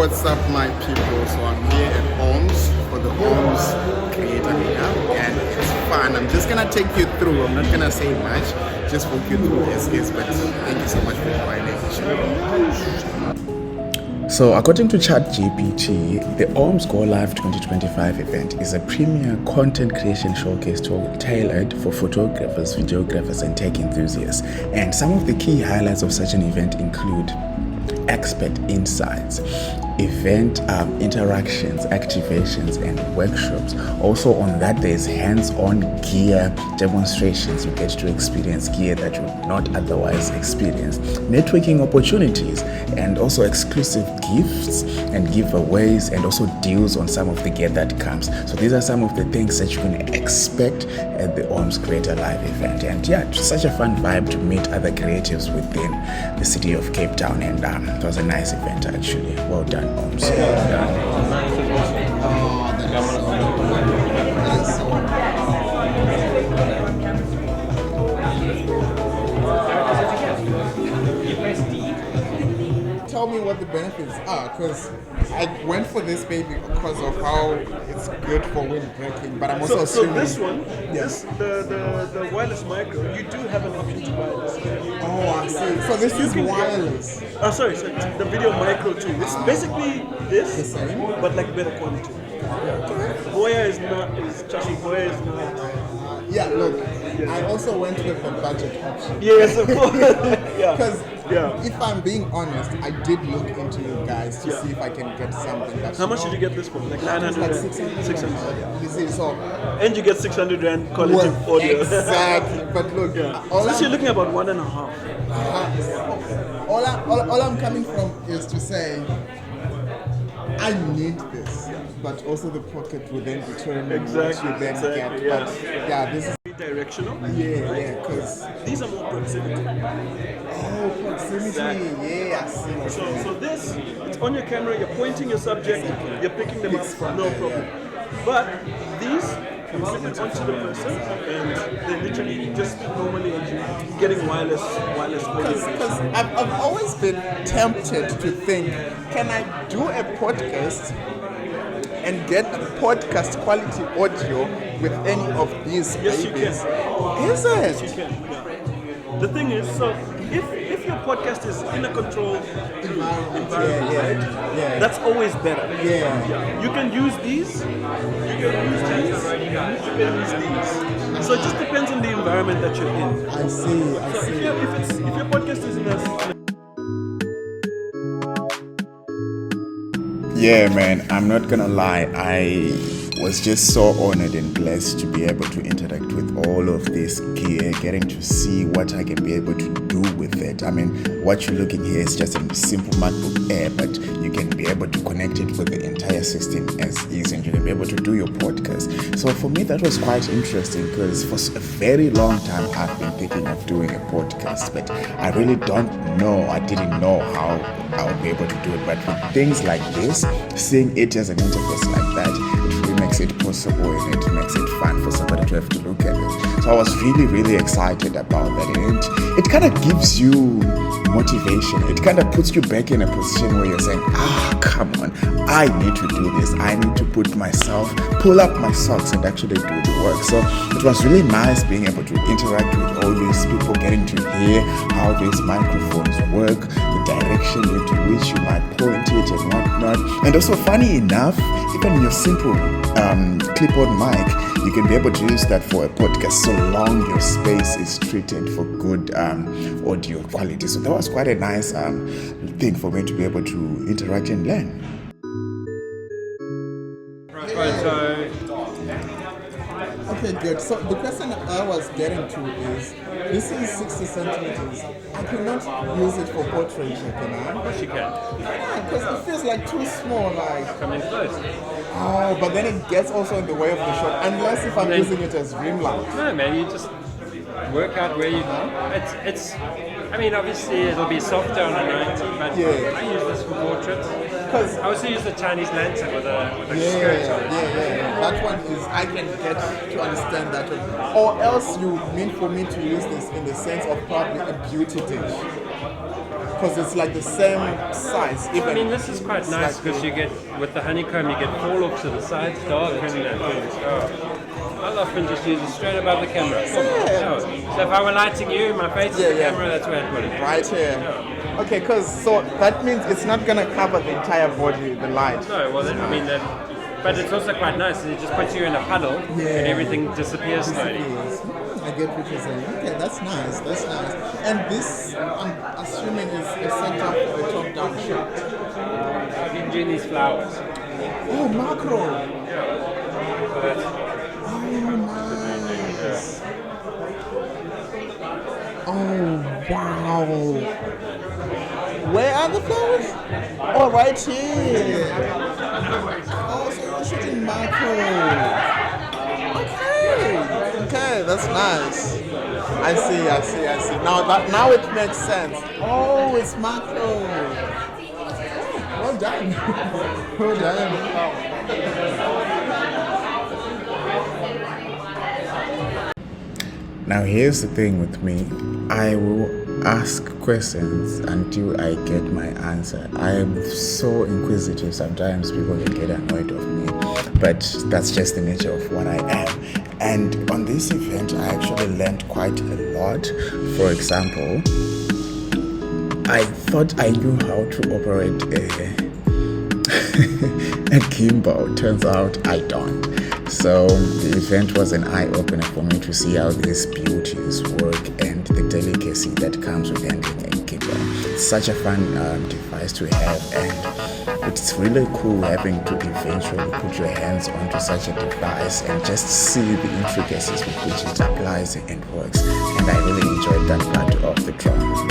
what's up, my people? So I'm here at Orms for the Orms Creator Meetup, and it's fun. I'm just gonna take you through. I'm not gonna say much, just walk you through this. But thank you so much for joining. So, according to ChatGPT, the Orms Golive 2025 event is a premier content creation showcase tailored for photographers, videographers, and tech enthusiasts. And some of the key highlights of such an event include expert insights, event interactions, activations, and workshops. Also on that, there's hands-on gear demonstrations. You get to experience gear that you would not otherwise experience, networking opportunities, and also exclusive gifts and giveaways, and also deals on some of the gear that comes. So these are some of the things that you can expect at the Orms Creator Live event. And yeah, it's such a fun vibe to meet other creatives within the city of Cape Town, and it was a nice event actually. Well done, Orms. Well done. Tell me what the benefits are, because I went for this baby because of how it's good for windbreaking, but I'm also assuming... So this one, yes, the wireless micro, you do have an option to wireless. Oh, I see. So this is wireless. Oh, sorry, the video micro too. It's basically this, the same, but like better quality. Voya is not, Voya is not. Yeah, look, I also went with the budget option. Yes, of course. Because if I'm being honest, I did look into you guys to see if I can get something that's... How much did you get this for? Like 900? Like 600. You see, so... And you get 600 rand quality audio. Exactly. But look... Since you're looking about 1.5. All I'm coming from is to say, I need this, but also the pocket will then determine what you then get. But this is directional. Yeah, because these are more proximity. Oh, proximity. Exactly. I see. So this, it's on your camera. You're pointing your subject. You're picking them up. No problem. But these, you flip it onto the person, and they literally just normally getting wireless audio. Because I've always been tempted to think, can I do a podcast and get podcast quality audio with any of these babies? Yes, you can. Is it? Yes, you can. Yeah. The thing is, so if your podcast is in a controlled environment, right? That's always better. You can use these. You can use these. So it just depends on the environment that you're in. I see. If your podcast is in a... Yeah, man, I'm not gonna lie, I was just so honored and blessed to be able to interact with all of this gear, getting to see what I can be able to do with it. I mean, what you're looking here is just a simple MacBook Air, but you can be able to connect it with the entire system as is, and you can be able to do your podcast. So for me, that was quite interesting, because for a very long time, I've been thinking of doing a podcast, but I really didn't know how I would be able to do it. But with things like this, seeing it as an interface like that, it really makes it possible, and it makes it fun for somebody to have to look at it. So I was really, really excited about that, and it kind of gives you motivation. It kind of puts you back in a position where you're saying, come on, I need to do this. I need to pull up my socks and actually do the work. So it was really nice being able to interact with all these people, getting to hear how these microphones work, the direction into which you might point it and whatnot. And also, funny enough, even your simple clip-on mic, you can be able to use that for a podcast so long your space is treated for good audio quality. So that was quite a nice thing for me to be able to interact and learn. Okay, good. So the question I was getting to is, this is 60 centimeters. I cannot use it for portraiture, can I? Of course you can. Yeah, because it feels like too small, like... Come in close. Oh, but then it gets also in the way of the shot, unless if I'm using it as rim light. No, man, you just work out where you go. It's. I mean, obviously it'll be softer on a 90, but I use this for portraits. I also use the Chinese lantern with a skirt on it. That one is, I can get to understand that one. Or else you mean for me to use this in the sense of probably a beauty dish. because it's like the same size. Even I mean, this is quite it's nice like because you get, with the honeycomb, you get fall off to the sides, dark and things. Oh. I'll often just use it straight above the camera. Yeah. So if I were lighting you, my face is the camera, that's where I'd put it. right here. Okay, because so that means it's not gonna cover the entire body, the light. No, well, then, I mean, but it's also quite nice. It just puts you in a puddle and everything disappears slowly. Yes. I get what you're saying. Okay, that's nice. That's nice. And this, I'm assuming, is a setup for a top-down shot. I've been doing these flowers. Oh, macro. So that's, Oh, nice. Oh, wow. Where are the flowers? Oh, right here. Oh, so you're shooting macro. Okay, that's nice. I see. Now it makes sense. Oh, it's macro. Oh, well done. Well done. Now here's the thing with me. I will ask questions until I get my answer. I am so inquisitive, sometimes people can get annoyed of me, but that's just the nature of what I am. And on this event, I actually learned quite a lot. For example, I thought I knew how to operate a gimbal. Turns out I don't. So the event was an eye-opener for me to see how these beauties work and the delicacy that comes with handling a gimbal. It's such a fun device to have, and it's really cool having to eventually put your hands onto such a device and just see the intricacies with which it applies and works. And I really enjoyed that part of the drone.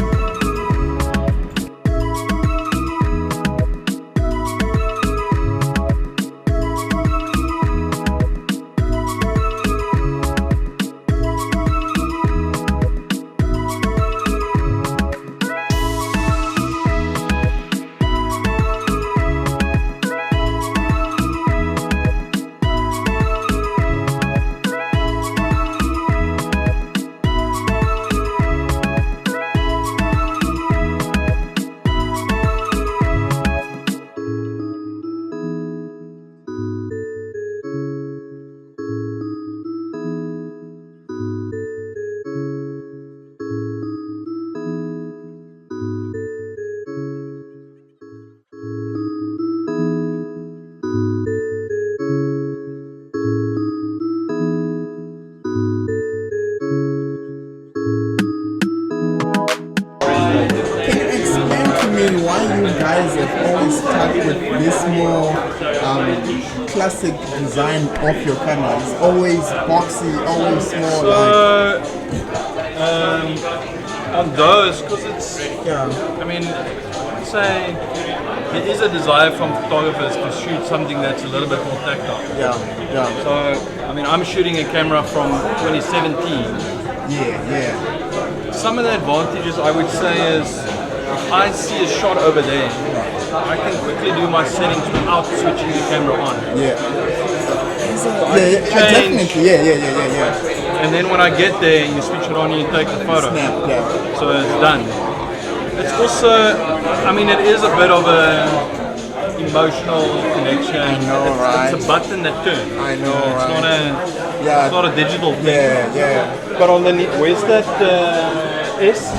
Why you guys have always stuck with this more classic design of your camera? It's always boxy, always small. So, on those, because it's, I mean, I'd say there is a desire from photographers to shoot something that's a little bit more tactile. Yeah. So, I mean, I'm shooting a camera from 2017. Yeah. Some of the advantages I would say is, if I see a shot over there, I can quickly do my settings without switching the camera on. Definitely. Yeah. And then when I get there, you switch it on and you take the photo. So it's done. It's also, I mean, it is a bit of a emotional connection. I know, right? It's a button that turns. I know, it's right? It's not a digital thing. Yeah. But on the where's that S?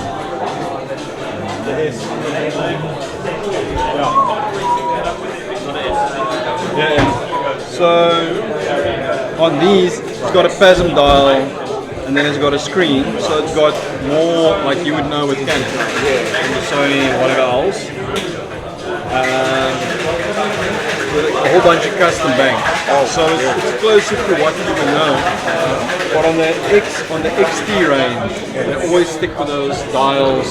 Yeah. So on these, it's got a PASM dial, and then it's got a screen. So it's got more like you would know with Canon, and the Sony, whatever else. A whole bunch of custom banks. So it's closer to what you would know. But on the XT range, they always stick with those dials.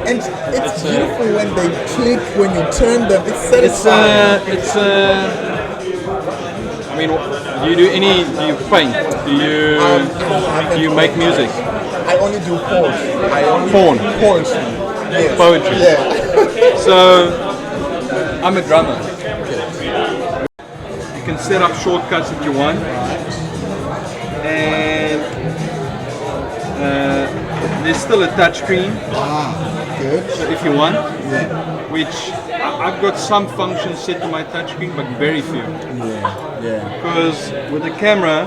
And it's beautiful when they click, when you turn them. It's satisfying. I mean, do you paint? Do you make music? I only do porn. Poetry. Yes. Poetry. Yeah. So I'm a drummer. You can set up shortcuts if you want, and there's still a touch screen. Good. Good. So if you want, Yeah. which I've got some functions set to my touchscreen, but very few. Yeah. Yeah. Because with the camera,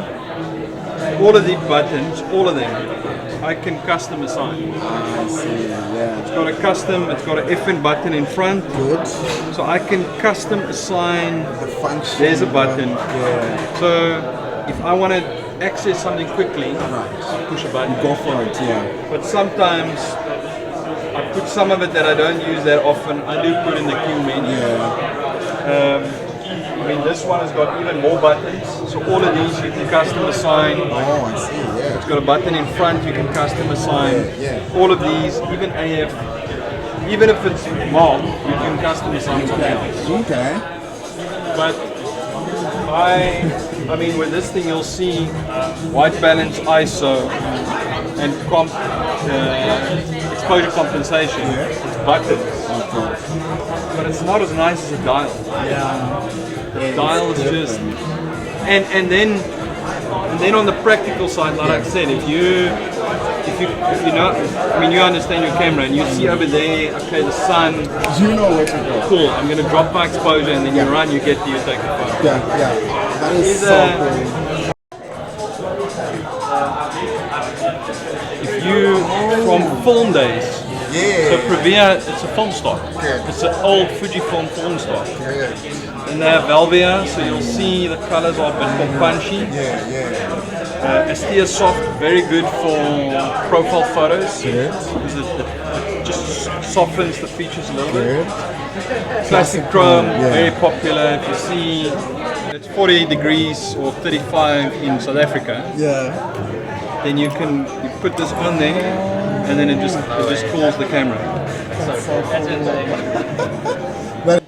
all of these buttons, all of them, I can custom assign. I see. Yeah. It's got an FN button in front, Good. so I can custom assign. The function. There's a button. Yeah. So if I want to access something quickly, Right. push a button. Go for it. Yeah. But sometimes I put some of it that I don't use that often. I do put in the queue menu. Yeah. I mean, this one has got even more buttons. So all of these you can custom assign. Oh, I see. Yeah. It's got a button in front you can custom assign. Yeah. All of these, even AF, even if it's marked, you can custom assign something else. Okay. But I mean, with this thing you'll see white balance, ISO, and exposure compensation. It's buttons, but it's not as nice as a dial. Yeah. The dial is just, and then on the practical side, like I said, if you know, I mean, you understand your camera and you see over there, okay, the sun. You know where to go. Cool. I'm gonna drop my exposure, and then you run, you get to you take the photo. Yeah. Yeah. That is so cool. If you from film days, Yeah. so Previa, it's a film stock. Okay. It's an old Fujifilm film stock, Yeah. and they have Velvia, so you'll see the colors are a bit more punchy. Yeah. Yeah. Astia Soft, very good for profile photos. Good. Because it just softens the features a little bit. Good. Plastic chrome, yeah. very popular. If you see, it's 40 degrees or 35 in South Africa. Yeah. Then you put this on there, and then it just cools the camera. But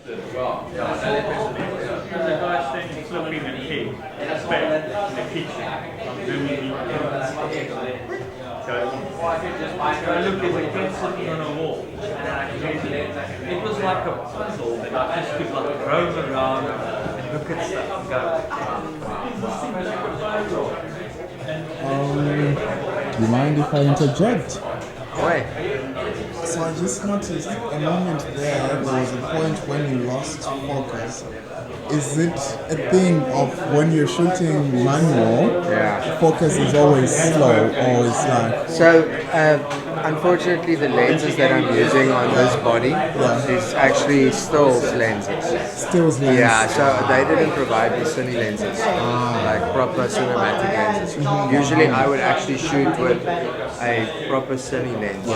It was like a puzzle that I just could like roam around and look at stuff and go. do you mind if I interject? Wait. So I just noticed a moment there was a point when you lost focus. Is it a thing of when you're shooting manual, focus is always slow, or it's like... So, unfortunately, the lenses that I'm using on this body is actually stills lenses. Stills lens? Yeah, so they didn't provide me cine lenses, like proper cinematic lenses. Usually I would actually shoot with a proper cine lens.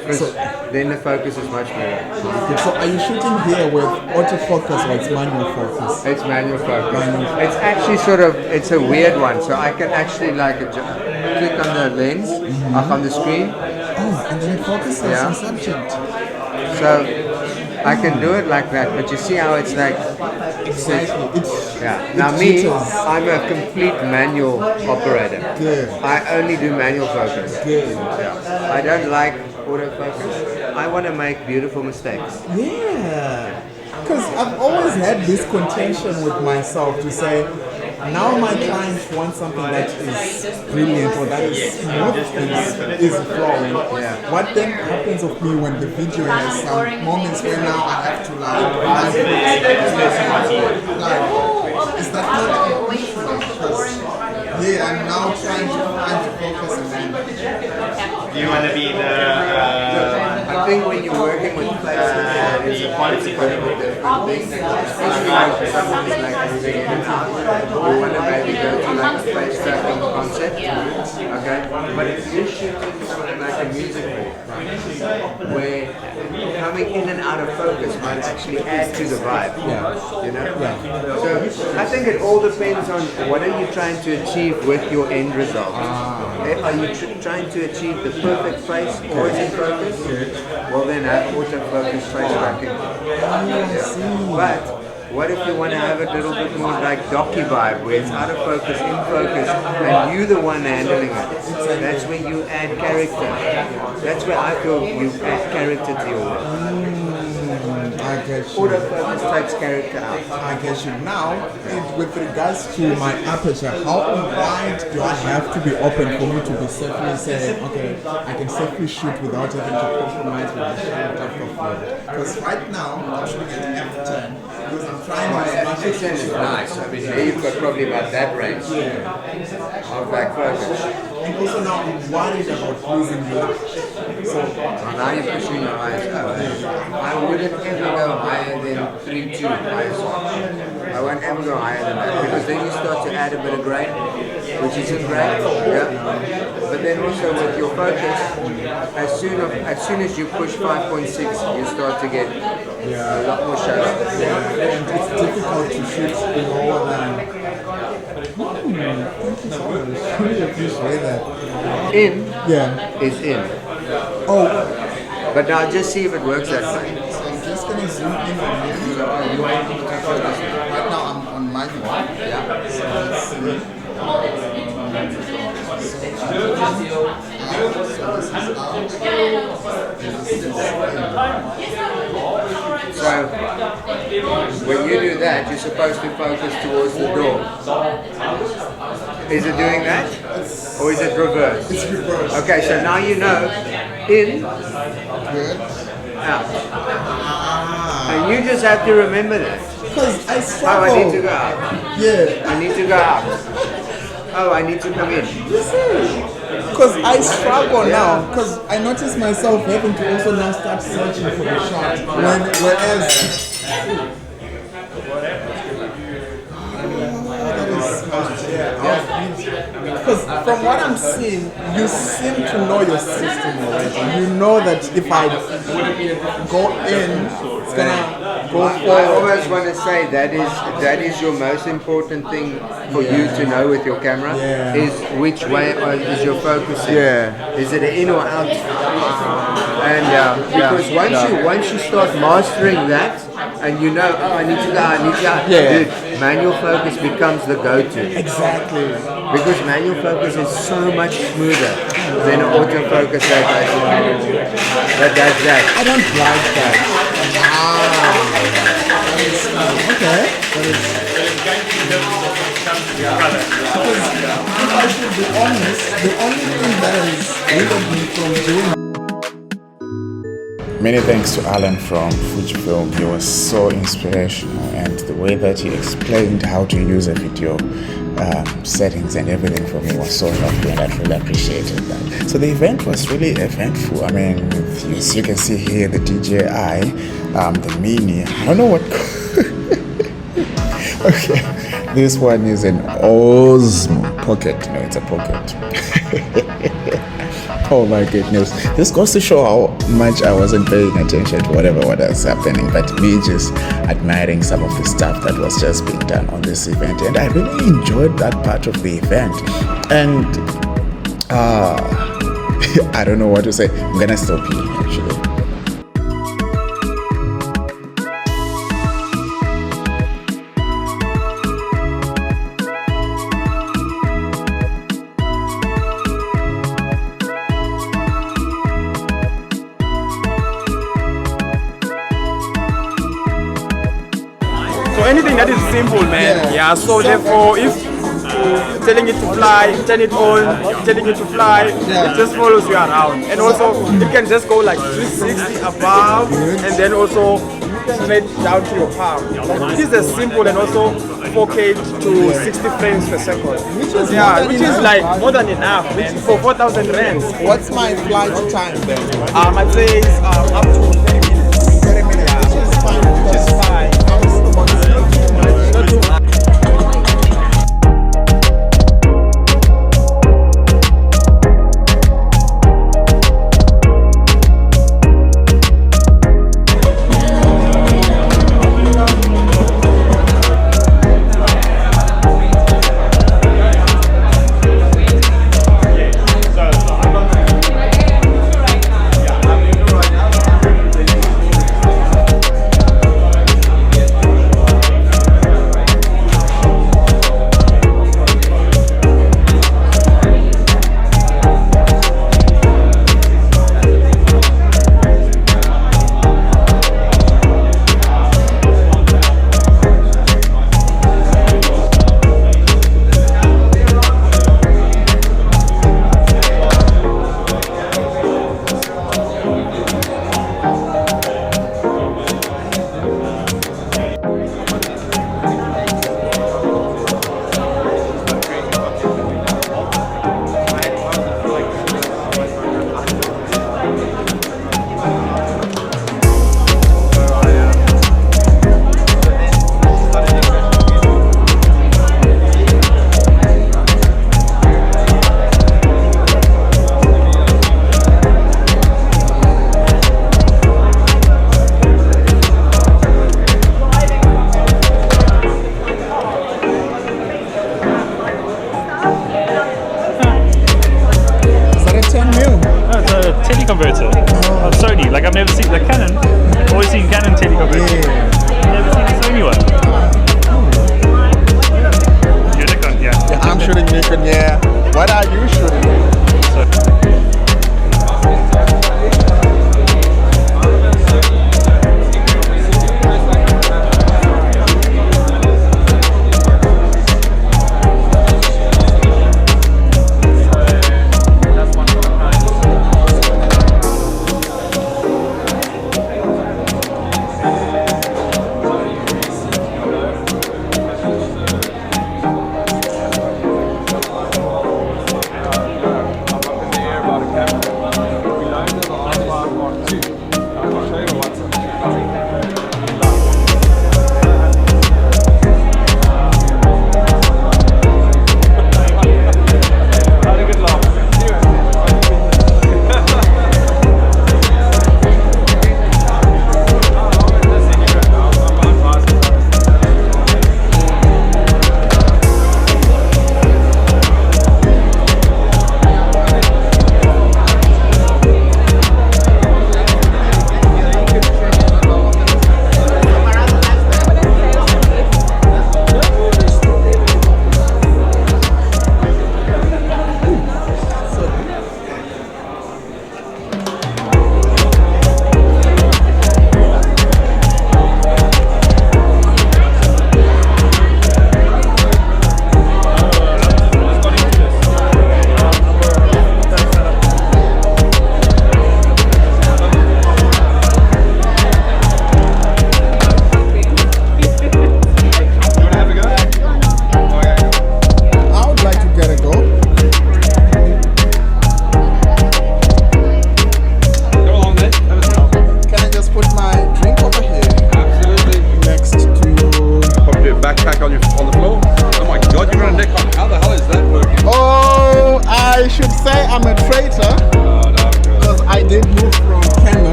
Because then the focus is much better. Okay, so are you shooting here with autofocus or it's manual focus? It's manual focus. It's actually sort of, it's a weird one. So I can actually like click on the lens, up on the screen. Oh, and then it focuses on subject. So I can do it like that, but you see how it's like... Exactly. Now me, I'm a complete manual operator. Good. I only do manual focus. Good. I don't like autofocus. I want to make beautiful mistakes. Yeah. Because I've always had this contention with myself to say, now my clients want something that is brilliant or that is smooth and is flowing. What then happens of me when the video has some moments where now I have to like is that not because I'm now trying to find the focus and then Do you want to be the I think when you're working with it's a quality different thing. Especially if someone is like moving in and out, you want to maybe go to like a face tracking concept. Okay? But if you're shooting something like a music video, where coming in and out of focus might actually add to the vibe. You know? So I think it all depends on what are you trying to achieve with your end result. Are you trying to achieve the perfect face always in focus? Well then have autofocus face tracking. But what if you want to have a little bit more like docu vibe where it's out of focus, in focus, and you the one handling it? That's where you add character. That's where I feel you add character to your work. I get you. Autofocus takes character out. I get you. Now, with regards to my aperture, how wide do I have to be open for me to be safely saying, okay, I can safely shoot without having to compromise with the shot depth of field? Because right now, I'm shooting at f10 because I'm trying to F10 is nice. I mean, there you've got probably about that range of back focus. And also now I'm worried about losing light. So Now you're pushing your eyes up. I wouldn't ever go higher than 3.2 ISO. I won't ever go higher than that because then you start to add a bit of grain, which isn't great. Yeah. But then also with your focus, as soon as you push 5.6, you start to get a lot more shallow. and it's difficult to shoot lower than. Thank you so much. Really appreciate that. In Yeah. is in. Oh, But now just see if it works that way. so I'm just gonna zoom in on you. Right now I'm on manual. Yeah. So let's see. So when you do that, you're supposed to focus towards the door. Is it doing that? Or is it reversed? It's reversed. Okay, so now you know in, Good. out. And you just have to remember that. Because I Oh, struggle. I need to go out. Yeah. I need to go out. Oh, I need to come in. Because I struggle now. Because I notice myself having to also now start searching for the shot. Whereas. Because from what I'm seeing, you seem to know your system already. You know that if I go in, it's gonna go I forward. always want to say that is your most important thing for you to know with your camera is which way is your focusing. Is it an in or out? And because once you start mastering that, and you know, oh, I need to go, dude, manual focus becomes the go-to. Exactly. Because manual focus is so much smoother than an autofocus that does that. I don't like that. Okay. If I should be honest, the only thing that has hindered me from doing. Many thanks to Alan from Fujifilm. He was so inspirational, and the way that he explained how to use a video settings and everything for me was so helpful, and I really appreciated that. So the event was really eventful. I mean, as you can see here, the DJI, the Mini. I don't know what. Okay, this one is an Osmo Pocket. No, it's a Pocket. Oh my goodness. This goes to show how much I wasn't paying attention to what was happening, but me just admiring some of the stuff that was just being done on this event. And I really enjoyed that part of the event. And I don't know what to say. I'm gonna stop here actually. So anything that is simple, man. Yeah. So therefore, if telling it to fly, turn it on, telling it to fly, it just follows you around. And also, it can just go like 360 above, and then also straight down to your palm. It is as simple and also 4K to 60 frames per second. Which is like more than enough, man. For 4,000 rands. What's my flight time then? I'd say it's up to 30 minutes. 30 minutes. Which is fine. Which is fine. Not too much.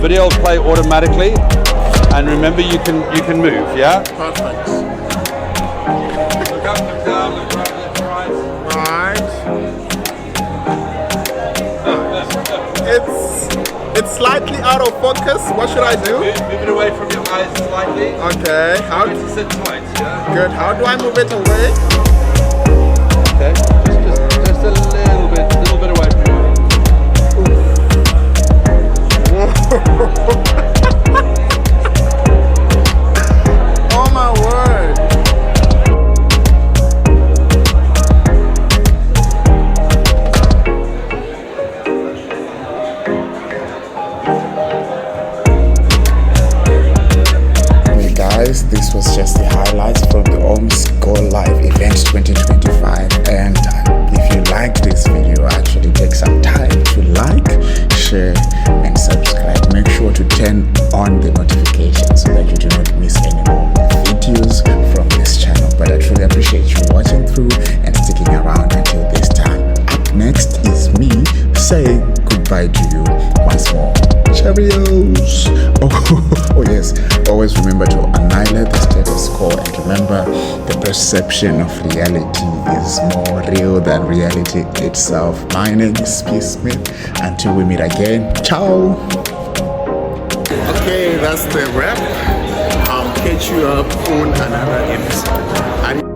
video will play automatically. And remember, you can move. Yeah. Perfect. Look up, look down, look right, left, right. Right. It's slightly out of focus. What should I do? Move it away from your eyes slightly. Okay. How? To sit tight. Yeah. Good. How do I move it away? Okay. Just a little bit away from you. Oh my word. Hey guys, this was just the highlights from the Orms Golive event 2025, and if you like this video, actually take some time to like, share and subscribe. Make sure to turn on the notifications so that you do not miss any more videos from this channel. But I truly appreciate you watching through and sticking around until this time. Up next is me saying goodbye to you once more. Cheerios! Oh yes, always remember to annihilate the status quo, and remember, the perception of reality is more real than reality itself. My name is P. Smith. Until we meet again, ciao! Okay, that's the wrap. I'll catch you up on another episode.